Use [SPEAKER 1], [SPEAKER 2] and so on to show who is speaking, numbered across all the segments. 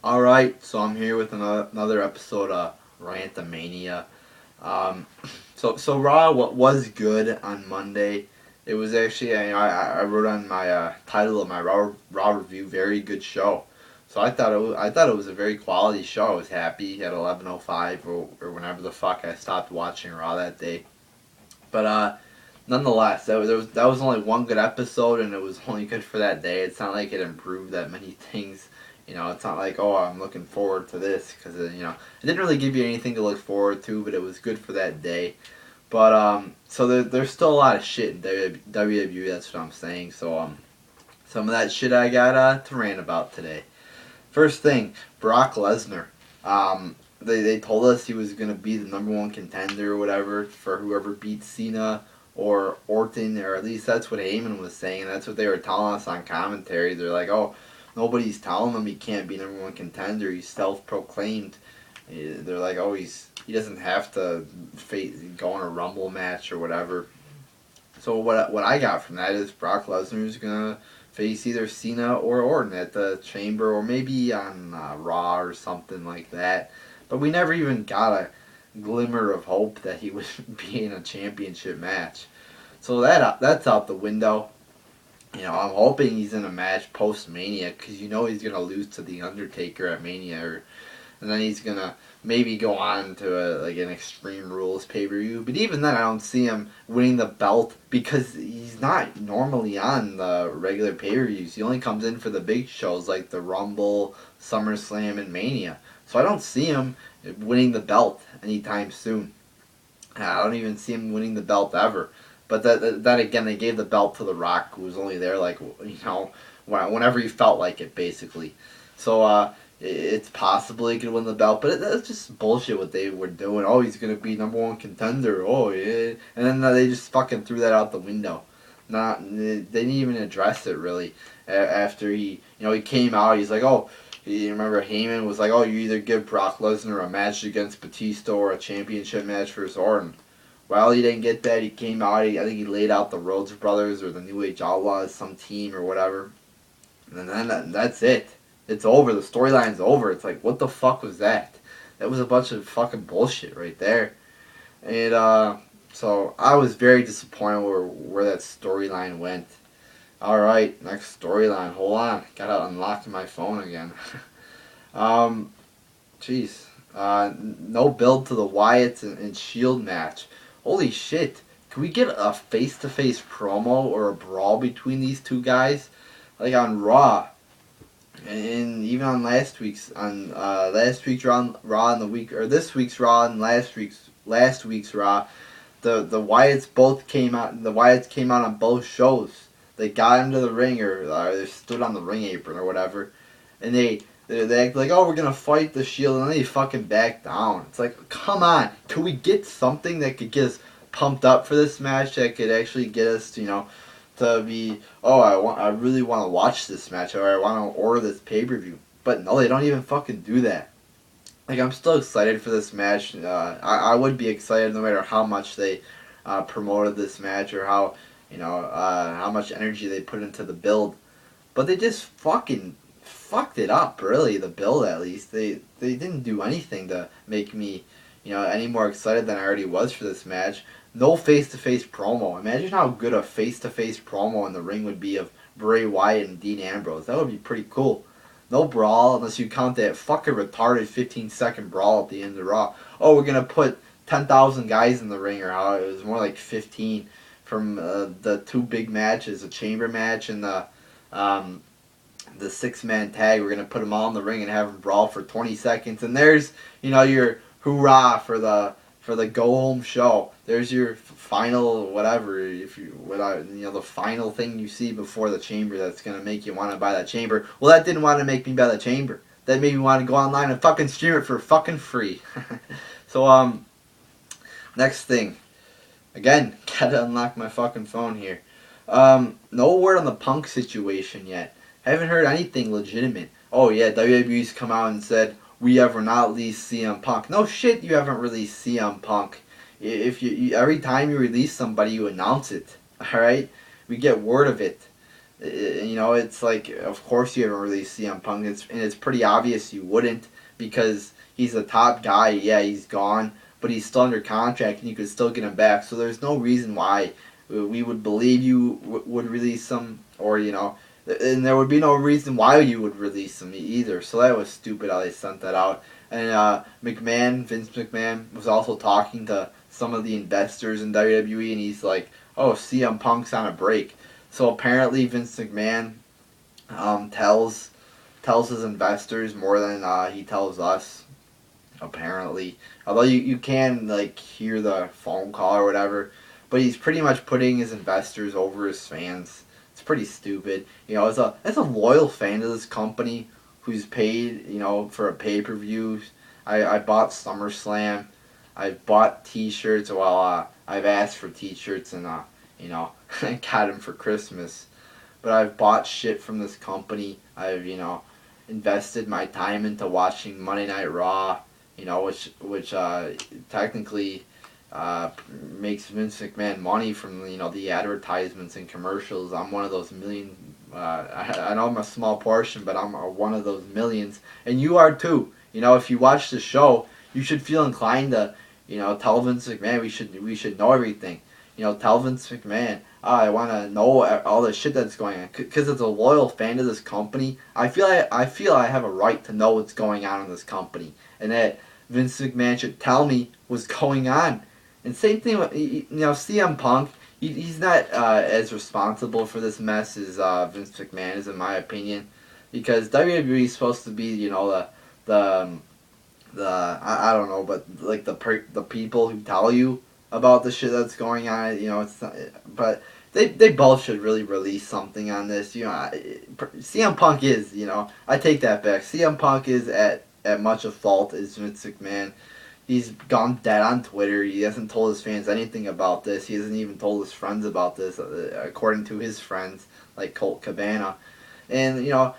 [SPEAKER 1] Alright, so I'm here with another episode of RANTAMANIA. Um, so Raw was good on Monday. It was actually, I wrote on my title of my Raw review, very good show. So I thought it was a very quality show. I was happy at 11:05 or whenever the fuck I stopped watching Raw that day. But nonetheless, that was only one good episode, and it was only good for that day. It's not like it improved that many things. It's not like, oh, I'm looking forward to this because it didn't really give you anything to look forward to, but it was good for that day. But so there's still a lot of shit in WWE. That's what I'm saying. So some of that shit I got to rant about today. First thing, Brock Lesnar. They told us he was gonna be the number one contender or whatever for whoever beats Cena or Orton, or at least that's what Heyman was saying, and that's what they were telling us on commentary. They're like, oh, nobody's telling him he can't be number one contender. He's self-proclaimed. They're like, oh, he doesn't have to go in a Rumble match or whatever. So what I got from that is Brock Lesnar is gonna face either Cena or Orton at the Chamber, or maybe on Raw or something like that. But we never even got a glimmer of hope that he would be in a championship match. So that's out the window. I'm hoping he's in a match post Mania, because he's gonna lose to the Undertaker at Mania, and then he's gonna maybe go on to an Extreme Rules pay-per-view. But even then, I don't see him winning the belt, because he's not normally on the regular pay-per-views. He only comes in for the big shows like the Rumble, SummerSlam, and Mania. So I don't see him winning the belt anytime soon. I don't even see him winning the belt ever. But that again, they gave the belt to The Rock, who was only there whenever he felt like it, basically. So it's possible he could win the belt, but that's just bullshit what they were doing. Oh, he's gonna be number one contender. Oh yeah, and then they just fucking threw that out the window. They didn't even address it really. After he came out, he's like, oh. You remember Heyman was like, oh, you either give Brock Lesnar a match against Batista or a championship match versus Orton. Well, he didn't get that. He came out. I think he laid out the Rhodes Brothers or the New Age Outlaws, some team or whatever. And then that's it. It's over. The storyline's over. It's like, what the fuck was that? That was a bunch of fucking bullshit right there. And so I was very disappointed where that storyline went. Alright, next storyline. Hold on. Gotta unlock my phone again. um, Jeez. No build to the Wyatts and Shield match. Holy shit. Can we get a face-to-face promo or a brawl between these two guys? Like on Raw. And even on last week's Raw and the week, or this week's Raw and last week's Raw, the Wyatts both came out. The Wyatts came out on both shows. They got into the ring, or they stood on the ring apron or whatever, and they act like, oh, we're gonna fight the Shield, and then they fucking back down. It's like, come on, can we get something that could get us pumped up for this match, that could actually get us, to be, oh, I really want to watch this match, or I want to order this pay-per-view. But no, they don't even fucking do that. Like, I'm still excited for this match. I would be excited no matter how much they promoted this match, or how much energy they put into the build. But they just fucking fucked it up, really, the build at least. They didn't do anything to make me, any more excited than I already was for this match. No face-to-face promo. Imagine how good a face-to-face promo in the ring would be of Bray Wyatt and Dean Ambrose. That would be pretty cool. No brawl, unless you count that fucking retarded 15-second brawl at the end of Raw. Oh, we're going to put 10,000 guys in the ring, or how it was more like 15 from the two big matches, the chamber match and the 6-man tag. We're going to put them all in the ring and have them brawl for 20 seconds. And there's, your hoorah for the go home show. There's your final whatever, the final thing you see before the chamber that's gonna make you want to buy that chamber. Well, that didn't want to make me buy the chamber. That made me want to go online and fucking stream it for fucking free. So next thing, again, gotta unlock my fucking phone here. No word on the Punk situation yet. Haven't heard anything legitimate. Oh yeah, WWE's come out and said, we have not released CM Punk. No shit, you haven't released CM Punk. If you every time you release somebody, you announce it. All right, we get word of it. You know, it's like, of course you haven't released CM Punk. It's pretty obvious you wouldn't, because he's the top guy. Yeah, he's gone, but he's still under contract, and you could still get him back. So there's no reason why we would believe you would release him, or and there would be no reason why you would release him either. So that was stupid how they sent that out. And Vince McMahon, was also talking to some of the investors in WWE, and he's like, "Oh, CM Punk's on a break." So apparently Vince McMahon tells his investors more than he tells us. Apparently, although you can like hear the phone call or whatever, but he's pretty much putting his investors over his fans. It's pretty stupid. You know, as a loyal fan of this company who's paid, for a pay-per-view. I bought SummerSlam. I bought T-shirts. Well, I've asked for T-shirts, and I got them for Christmas. But I've bought shit from this company. I've invested my time into watching Monday Night Raw. Which technically makes Vince McMahon money from the advertisements and commercials. I'm one of those million. I know I'm a small portion, but I'm one of those millions, and you are too. If you watch the show, you should feel inclined to tell Vince McMahon we should know everything. Tell Vince McMahon, I want to know all the shit that's going on, because as a loyal fan of this company, I feel I have a right to know what's going on in this company, and that Vince McMahon should tell me what's going on. And same thing with CM Punk. He's not as responsible for this mess as Vince McMahon is, in my opinion, because WWE is supposed to be the I don't know, but like the people who tell you about the shit that's going on. It's not, but they both should really release something on this. CM Punk is, I take that back. CM Punk is at much of fault as Vince McMahon. He's gone dead on Twitter. He hasn't told his fans anything about this. He hasn't even told his friends about this, according to his friends, like Colt Cabana. And,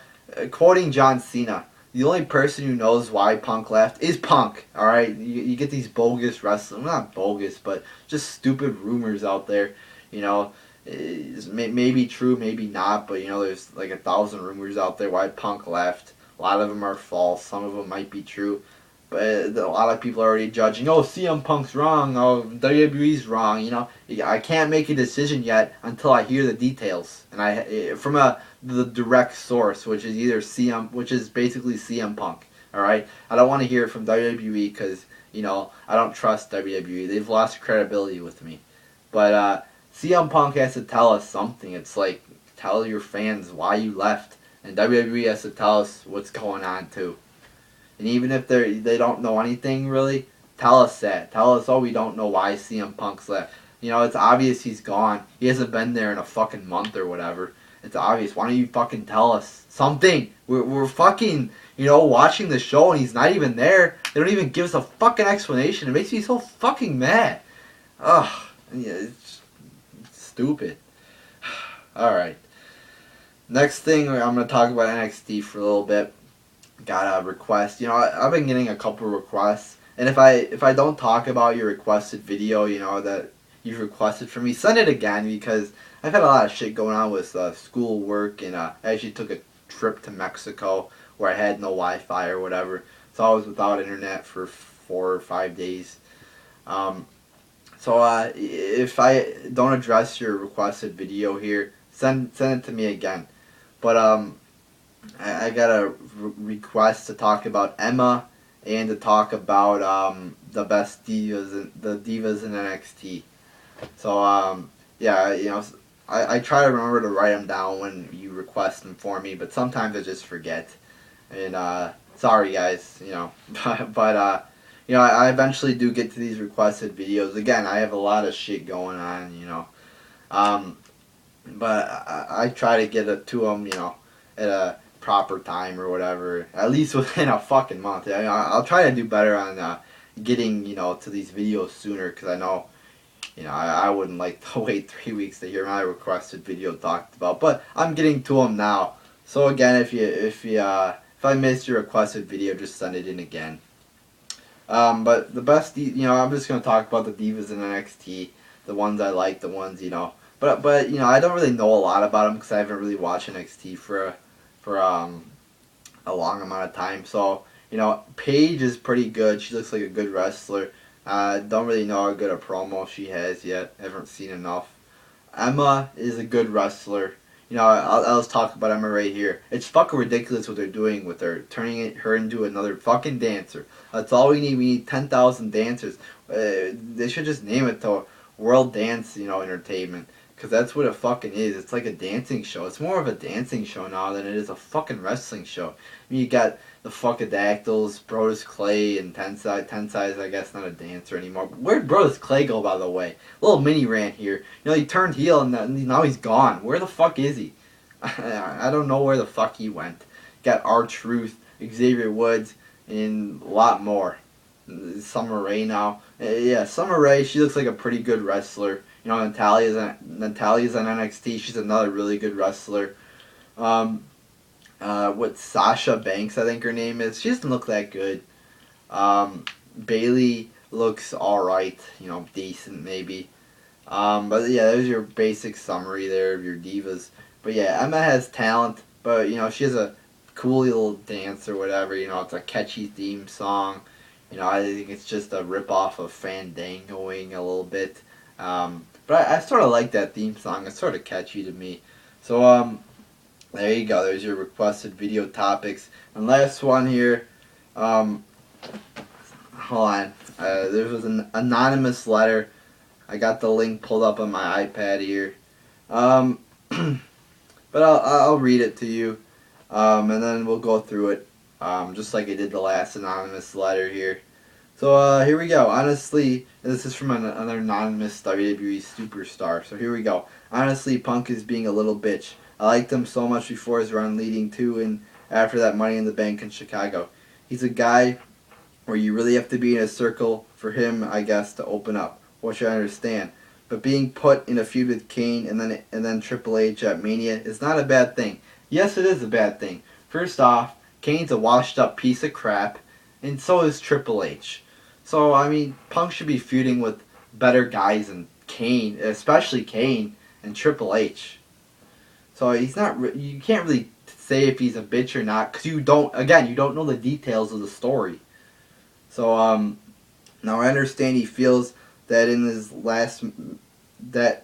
[SPEAKER 1] quoting John Cena, the only person who knows why Punk left is Punk, alright? You get these bogus wrestling, well, not bogus, but just stupid rumors out there, maybe true, maybe not, but, there's like 1,000 rumors out there why Punk left. A lot of them are false, some of them might be true, but a lot of people are already judging, oh, CM Punk's wrong, oh, WWE's wrong, I can't make a decision yet until I hear the details, and from the direct source, which is basically CM Punk, alright? I don't want to hear it from WWE, because, I don't trust WWE, they've lost credibility with me, but, CM Punk has to tell us something. It's like, tell your fans why you left, and WWE has to tell us what's going on too. And even if they don't know anything really, tell us that. Tell us, oh, we don't know why CM Punk's left. It's obvious he's gone. He hasn't been there in a fucking month or whatever. It's obvious. Why don't you fucking tell us something? We're fucking, watching the show and he's not even there. They don't even give us a fucking explanation. It makes me so fucking mad. Ugh. Yeah, it's stupid. Alright. Next thing, I'm going to talk about NXT for a little bit. Got a request. I've been getting a couple requests. And if I don't talk about your requested video, that you've requested for me, send it again, because I've had a lot of shit going on with school work, and I actually took a trip to Mexico where I had no Wi-Fi or whatever. So I was without internet for 4 or 5 days. So if I don't address your requested video here, send it to me again. But I got a request to talk about Emma and to talk about the best divas in NXT. So yeah, I try to remember to write them down when you request them for me, but sometimes I just forget. And sorry guys, but I eventually do get to these requested videos. Again, I have a lot of shit going on, but I try to get it to them, at a proper time or whatever, at least within a fucking month. I'll try to do better on getting, to these videos sooner, because I know, I wouldn't like to wait 3 weeks to hear my requested video talked about, but I'm getting to them now. So again, if I missed your requested video, just send it in again. But the best, I'm just going to talk about the divas in NXT, the ones I like, the ones, But you know, I don't really know a lot about him because I haven't really watched NXT for a long amount of time. So you know, Paige is pretty good. She looks like a good wrestler. Don't really know how good a promo she has yet. Haven't seen enough. Emma is a good wrestler. You know, I'll just talk about Emma right here. It's fucking ridiculous what they're doing with her, turning her into another fucking dancer. That's all we need. We need 10,000 dancers. They should just name it to World Dance, you know, Entertainment. Because that's what it fucking is. It's like a dancing show. It's more of a dancing show now than it is a fucking wrestling show. I mean, you got the Fuckadactyls, Brodus Clay, and Tensai. Tensai is, I guess, not a dancer anymore. Where'd Brodus Clay go, by the way? Little mini rant here. You know, he turned heel and now he's gone. Where the fuck is he? I don't know where the fuck he went. Got R-Truth, Xavier Woods, and a lot more. Summer Rae now. Yeah, Summer Rae, she looks like a pretty good wrestler. You know, Natalia's on NXT. She's another really good wrestler. What Sasha Banks, I think her name is. She doesn't look that good. Bailey looks alright. You know, decent maybe. But yeah, there's your basic summary there of your divas. But yeah, Emma has talent, but you know, she has a cool little dance or whatever. You know, it's a catchy theme song. You know, I think it's just a rip-off of Fandangoing a little bit. But I sort of like that theme song. It's sort of catchy to me. So, there you go. There's your requested video topics. And last one here. Hold on. There was an anonymous letter. I got the link pulled up on my iPad here. But I'll read it to you. And then we'll go through it. Just like I did the last anonymous letter here. So here we go. Honestly, this is from another anonymous WWE superstar. So here we go. Honestly, Punk is being a little bitch. I liked him so much before his run leading to and after that Money in the Bank in Chicago. He's a guy where you really have to be in a circle for him, I guess, to open up, which I understand. But being put in a feud with Kane and then Triple H at Mania is not a bad thing. Yes, it is a bad thing. First off, Kane's a washed up piece of crap, and so is Triple H. So, I mean, Punk should be feuding with better guys than Kane, especially Kane and Triple H. So he's not. You can't really say if he's a bitch or not because you don't know the details of the story. So now I understand he feels that in his last now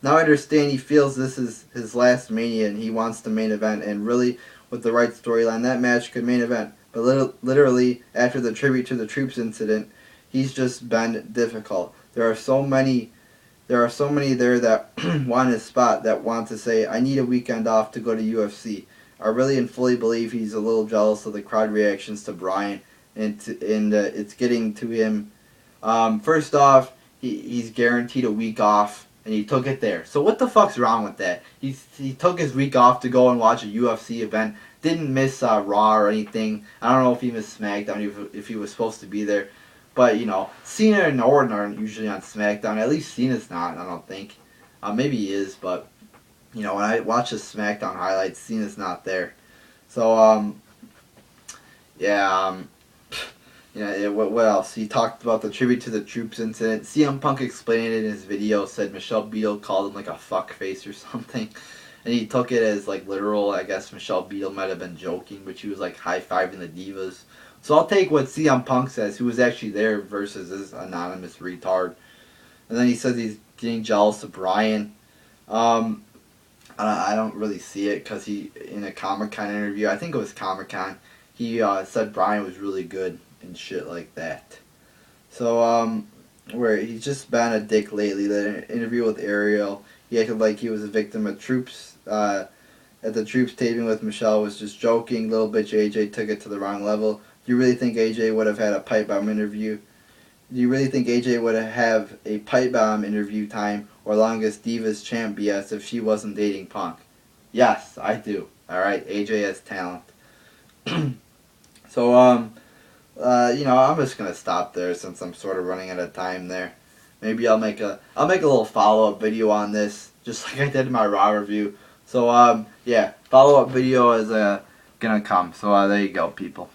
[SPEAKER 1] I understand he feels this is his last Mania and he wants the main event, and really with the right storyline that match could main event. But literally after the Tribute to the Troops incident, he's just been difficult. There are so many there that want his spot, that want to say, I need a weekend off to go to UFC. I really and fully believe he's a little jealous of the crowd reactions to Bryan, and it's getting to him. First off, he's guaranteed a week off, and he took it there. So what the fuck's wrong with that? He took his week off to go and watch a UFC event. Didn't miss Raw or anything. I don't know if he missed SmackDown, if he was supposed to be there. But, you know, Cena and Orton aren't usually on SmackDown. At least Cena's not, I don't think. Maybe he is, but, you know, when I watch the SmackDown highlights, Cena's not there. So, yeah, what else? He talked about the Tribute to the Troops incident. CM Punk explained it in his video, said Michelle Beadle called him like a fuckface or something. And he took it as like literal. I guess Michelle Beadle might have been joking, but she was like high-fiving the divas. So I'll take what CM Punk says, who was actually there, versus this anonymous retard. And then he says he's getting jealous of Bryan. I don't really see it because he, in a Comic-Con interview, I think it was Comic-Con, he said Bryan was really good and shit like that. So, where he's just been a dick lately. The interview with Ariel, he acted like he was a victim of Troops. At the Troops taping with Michelle was just joking. Little bitch AJ took it to the wrong level. Do you really think AJ would have had a pipe bomb interview? Do you really think AJ would have a pipe bomb interview time or longest Divas champ BS if she wasn't dating Punk? Yes, I do. Alright, AJ has talent. So, you know, I'm just gonna stop there since I'm sort of running out of time there. Maybe I'll make a little follow-up video on this, just like I did in my Raw review. So, yeah, follow-up video is gonna come. So, there you go, people.